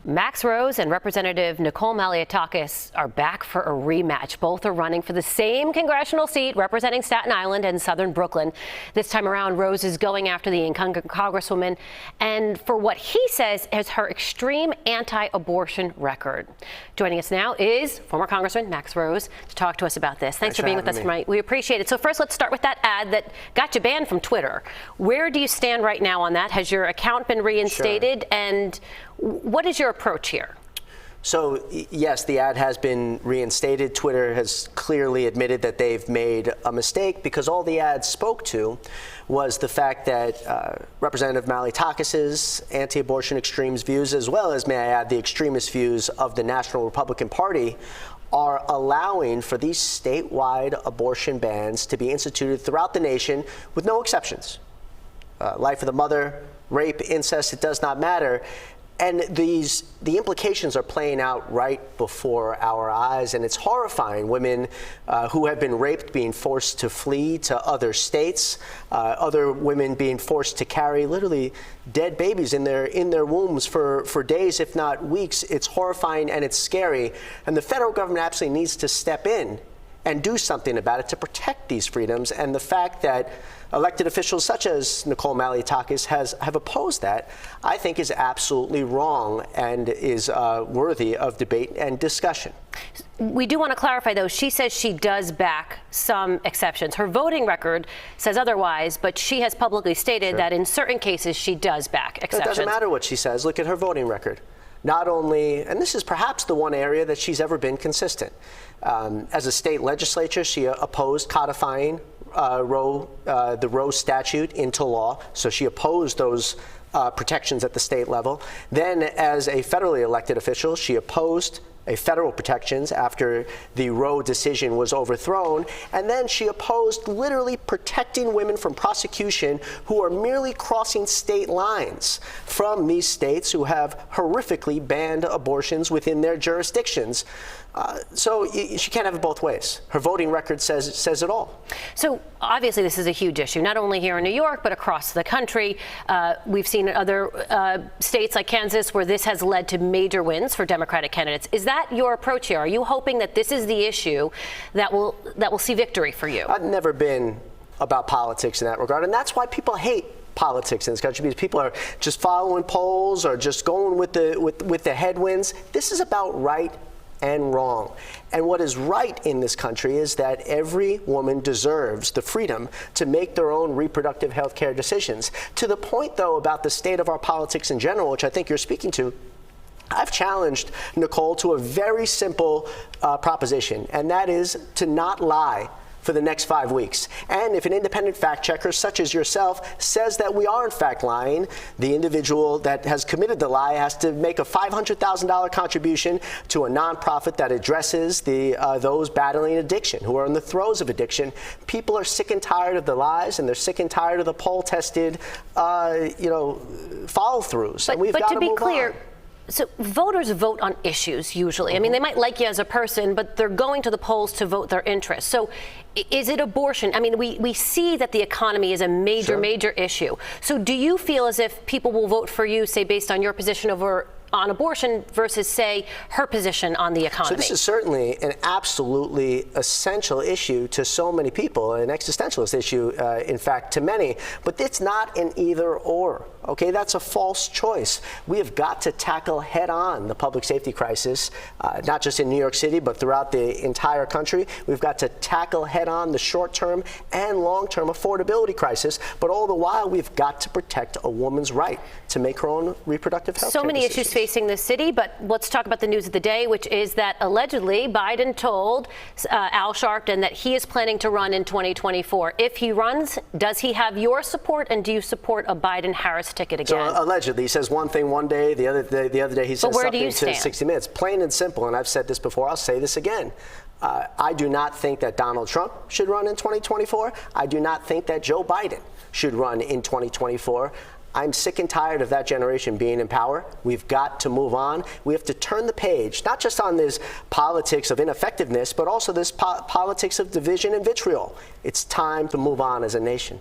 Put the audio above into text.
Max Rose and Representative Nicole Malliotakis are back for a rematch. Both are running for the same congressional seat representing Staten Island and southern Brooklyn. This time around, Rose is going after the incumbent congresswoman and for what he says is her extreme anti-abortion record. Joining us now is former Congressman Max Rose to talk to us about this. Thanks for being with us tonight. We appreciate it. So first, let's start with that ad that got you banned from Twitter. Where do you stand right now on that? Has your account been reinstated? Sure. And what is your approach here? So, yes, the ad has been reinstated. Twitter has clearly admitted that they've made a mistake because all the ad spoke to was the fact that Representative Malliotakis' anti-abortion extremes views, as well as, may I add, the extremist views of the National Republican Party, are allowing for these statewide abortion bans to be instituted throughout the nation with no exceptions. Life of the mother, rape, incest, it does not matter. And the implications are playing out right before our eyes, and it's horrifying. Women who have been raped being forced to flee to other states, other women being forced to carry literally dead babies in their wombs for days, if not weeks. It's horrifying and it's scary, and the federal government absolutely needs to step in and do something about it to protect these freedoms. And the fact that elected officials such as Nicole Malliotakis have opposed that, I think is absolutely wrong and is worthy of debate and discussion. We do want to clarify, though, she says she does back some exceptions. Her voting record says otherwise, but she has publicly stated that in certain cases she does back exceptions. It doesn't matter what she says. Look at her voting record. Not only, and this is perhaps the one area that she's ever been consistent. As a state legislature, she opposed codifying the Rose statute into law, so she opposed those protections at the state level. Then, as a federally elected official, she opposed federal protections after the Roe decision was overthrown, and then she opposed literally protecting women from prosecution who are merely crossing state lines from these states who have horrifically banned abortions within their jurisdictions. So she can't have it both ways. Her voting record says it all. So obviously this is a huge issue, not only here in New York, but across the country. We've seen in other states like Kansas where this has led to major wins for Democratic candidates. Is that your approach here? Are you hoping that this is the issue that will see victory for you? I've never been about politics in that regard, and that's why people hate politics in this country, because people are just following polls or just going with the headwinds. This is about right and wrong. And what is right in this country is that every woman deserves the freedom to make their own reproductive health care decisions. To the point, though, about the state of our politics in general, which I think you're speaking to, I've challenged Nicole to a very simple proposition, and that is to not lie for the next 5 weeks. And if an independent fact checker such as yourself says that we are in fact lying, the individual that has committed the lie has to make a $500,000 contribution to a nonprofit that addresses those battling addiction, who are in the throes of addiction. People are sick and tired of the lies, and they're sick and tired of the poll-tested, follow-throughs. And we've got to be clear. So voters vote on issues usually. I mean, they might like you as a person, but they're going to the polls to vote their interests. So is it abortion? I mean, we see that the economy is a major issue. So do you feel as if people will vote for you, say, based on your position on abortion versus, say, her position on the economy? So this is certainly an absolutely essential issue to so many people, an existentialist issue, in fact, to many. But it's not an either or. Okay, that's a false choice. We have got to tackle head-on the public safety crisis, not just in New York City, but throughout the entire country. We've got to tackle head-on the short-term and long-term affordability crisis, but all the while we've got to protect a woman's right to make her own reproductive health care So many decisions. issues facing the city, but let's talk about the news of the day, which is that allegedly Biden told Al Sharpton that he is planning to run in 2024. If he runs, does he have your support, and do you support a Biden-Harris ticket again? So allegedly, he says one thing one day, the other day he says something to 60 Minutes. Plain and simple, and I've said this before, I'll say this again. I do not think that Donald Trump should run in 2024. I do not think that Joe Biden should run in 2024. I'm sick and tired of that generation being in power. We've got to move on. We have to turn the page, not just on this politics of ineffectiveness, but also this politics of division and vitriol. It's time to move on as a nation.